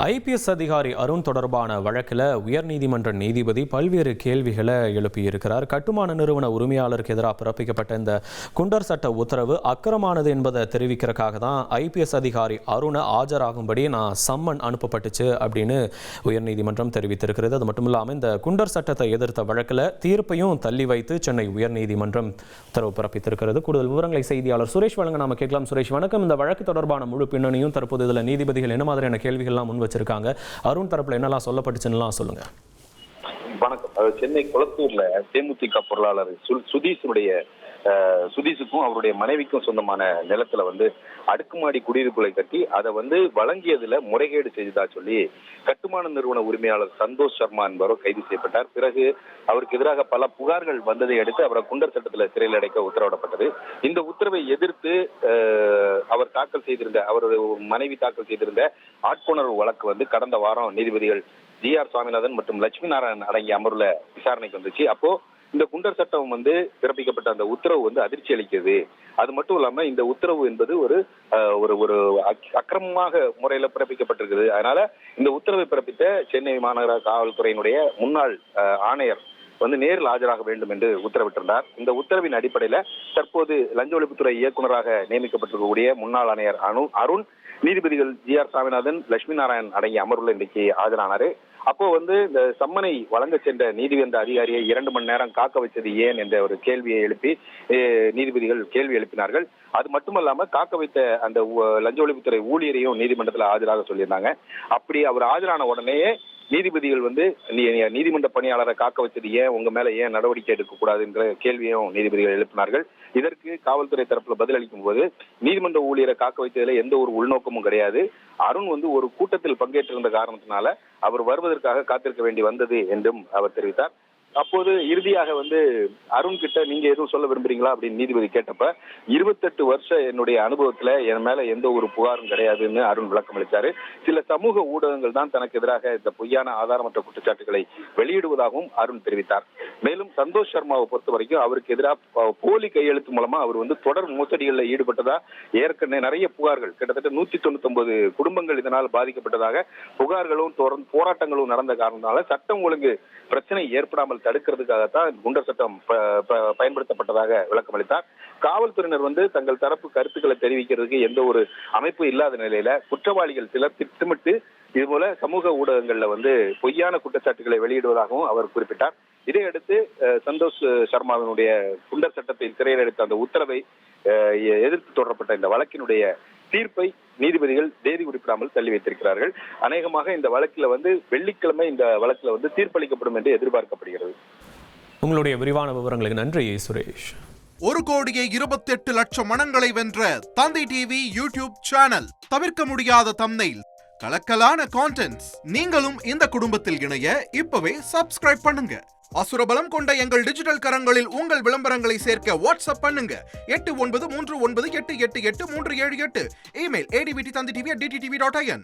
IPS அதிகாரி அருண் தொடர்பான வழக்கில் உயர்நீதிமன்ற நீதிபதி பல்வேறு கேள்விகளை எழுப்பியிருக்கிறார். கட்டுமான நிறுவன உரிமையாளருக்கு எதிராக பிறப்பிக்கப்பட்ட இந்த குண்டர் சட்ட உத்தரவு அக்கிரமானது என்பதை தெரிவிக்கிறதுக்காக தான் ஐபிஎஸ் அதிகாரி அருணை ஆஜராகும்படி நான் சம்மன் அனுப்பப்பட்டுச்சு அப்படின்னு உயர்நீதிமன்றம் தெரிவித்திருக்கிறது. அது மட்டும் இல்லாமல் இந்த குண்டர் சட்டத்தை எதிர்த்த வழக்கில் தீர்ப்பையும் தள்ளி வைத்து சென்னை உயர்நீதிமன்றம் உத்தரவு பிறப்பித்திருக்கிறது. கூடுதல் விவரங்களை செய்தியாளர் சுரேஷ் வழங்க நாம கேட்கலாம். சுரேஷ் வணக்கம். இந்த வழக்கு தொடர்பான முழு பின்னணியும் தற்போது இதில் நீதிபதிகள் என்ன மாதிரியான கேள்விகள்லாம் முன் வச்சிருக்காங்க, அருண் தரப்புல என்னெல்லாம் சொல்லப்பட்டுச்சுன்னு சொல்லுங்க. வணக்கம். சென்னை குளத்தூர்ல தேமுதிக பொருளாளர் சுதீஷுக்கும் அவருடைய மனைவிக்கும் சொந்தமான நிலத்துல அடுக்குமாடி குடியிருப்புகளை கட்டி அதை வழங்கியதுல முறைகேடு செய்ததா சொல்லி கட்டுமான நிறுவன உரிமையாளர் சந்தோஷ் சர்மா என்பவர் கைது செய்யப்பட்டார். பிறகு அவருக்கு எதிராக பல புகார்கள் வந்ததை அடுத்து அவரை குண்டர் சட்டத்துல சிறையில் அடைக்க உத்தரவிடப்பட்டது. இந்த உத்தரவை எதிர்த்து அவர் தாக்கல் செய்திருந்த அவருடைய மனைவி தாக்கல் செய்திருந்த ஆட்கொணர்வு வழக்கு கடந்த வாரம் நீதிபதிகள் ஜி.ஆர். சுவாமிநாதன் மற்றும் லட்சுமி நாராயணன் அடங்கிய அமர்வுல விசாரணைக்கு வந்துச்சு. அப்போ இந்த குண்டர் சட்டம் பிறப்பிக்கப்பட்ட அந்த உத்தரவு அதிர்ச்சி அளிக்கிறது. அது மட்டும் இல்லாம இந்த உத்தரவு என்பது ஒரு ஒரு அக்கிரமமாக முறையில பிறப்பிக்கப்பட்டிருக்குது. அதனால இந்த உத்தரவை பிறப்பித்த சென்னை மாநகர காவல்துறையினுடைய முன்னாள் ஆணையர் நேரில் ஆஜராக வேண்டும் என்று உத்தரவிட்டிருந்தார். இந்த உத்தரவின் அடிப்படையில தற்போது லஞ்ச ஒழிப்புத்துறை இயக்குநராக நியமிக்கப்பட்டிருக்கக்கூடிய முன்னாள் ஆணையர் அருண் நீதிபதிகள் ஜி.ஆர். சுவாமிநாதன், லட்சுமி நாராயணன் அடங்கிய அமர்வுல இன்றைக்கு ஆஜரானாரு. அப்போ இந்த சம்மனை வழங்க சென்ற நீதிமன்ற அதிகாரியை 2 மணி நேரம் காக்க வச்சது ஏன் என்ற ஒரு கேள்வியை எழுப்பி நீதிபதிகள் கேள்வி எழுப்பினார்கள். அது மட்டுமல்லாம காக்க வைத்த அந்த லஞ்ச ஒழிப்புத்துறை ஊழியரையும் நீதிமன்றத்தில் ஆஜராக சொல்லியிருந்தாங்க. அப்படி அவர் ஆஜரான உடனேயே நீதிபதிகள் நீதிமன்ற பணியாளரை காக்க வச்சது ஏன், உங்க மேல ஏன் நடவடிக்கை எடுக்க கூடாது என்ற கேள்வியும் நீதிபதிகள் எழுப்பினார்கள். இதற்கு காவல்துறை தரப்புல பதிலளிக்கும் போது நீதிமன்ற ஊழியரை காக்க வைத்ததுல எந்த ஒரு உள்நோக்கமும் கிடையாது. அருண் ஒரு கூட்டத்தில் பங்கேற்றிருந்த காரணத்தினால அவர் வருவதற்காக காத்திருக்க வேண்டி வந்தது என்றும் அவர் தெரிவித்தார். அப்போது இறுதியாக அருண் கிட்ட நீங்க எதுவும் சொல்ல விரும்புறீங்களா அப்படின்னு நீதிபதி கேட்டப்ப 28 வருஷம் என்னுடைய அனுபவத்துல என் மேல எந்த ஒரு புகாரும் கிடையாதுன்னு அருண் விளக்கம் அளித்தாரு. சில சமூக ஊடகங்கள் தான் தனக்கு எதிராக இந்த பொய்யான ஆதாரமற்ற குற்றச்சாட்டுகளை வெளியிடுவதாகவும் அருண் தெரிவித்தார். மேலும் சந்தோஷ் சர்மாவை பொறுத்த வரைக்கும் அவருக்கு எதிராக போலி கையெழுத்து மூலமா அவர் தொடர் மோசடிகளில் ஈடுபட்டதா ஏற்கனவே நிறைய புகார்கள், கிட்டத்தட்ட 199 குடும்பங்கள் இதனால் பாதிக்கப்பட்டதாக புகார்களும் போராட்டங்களும் நடந்த காரணத்தால சட்டம் ஒழுங்கு பிரச்சனை ஏற்படாமல் தடுக்கிறதுக்காகத்தான் குண்டர் சட்டம் பயன்படுத்தப்பட்டதாக விளக்கம் அளித்தார். காவல்துறையினர் தங்கள் தரப்பு கருத்துக்களை தெரிவிக்கிறதுக்கு எந்த ஒரு அமைப்பு இல்லாத நிலையில குற்றவாளிகள் சிலர் திட்டமிட்டு இதுபோல சமூக ஊடகங்கள்ல பொய்யான குற்றச்சாட்டுகளை வெளியிடுவதாகவும் அவர் குறிப்பிட்டார். இதையடுத்து சந்தோஷ் சர்மாவினுடைய குண்டர் சட்டத்தை சிறையில் அடைத்த அந்த உத்தரவை எதிர்த்து தொடரப்பட்ட இந்த வழக்கினுடைய தீர்ப்பை நீதிபதிகள் தேதி குறிப்பிடாமல் தள்ளி வைத்திருக்கிறார்கள். அநேகமாக இந்த வழக்கில் வெள்ளிக்கிழமை இந்த வழக்கில் தீர்ப்பளிக்கப்படும் என்று எதிர்பார்க்கப்படுகிறது. உங்களுடைய விரிவான விவரங்களுக்கு நன்றி சுரேஷ். 1,28,00,000 மனங்களை வென்ற தந்தை டிவி யூடியூப் சேனல். தவிர்க்க முடியாத தம்ப்நெயில், கலக்கலான கான்டென்ட்ஸ். நீங்களும் இந்த குடும்பத்தில் இணைய இப்பவே சப்ஸ்கிரைப் பண்ணுங்க. அசுரபலம் கொண்ட எங்கள் டிஜிட்டல் கரங்களில் உங்கள் விளம்பரங்களை சேர்க்க வாட்ஸ்அப் பண்ணுங்க. 8939888378. Email advttv@dttv.in.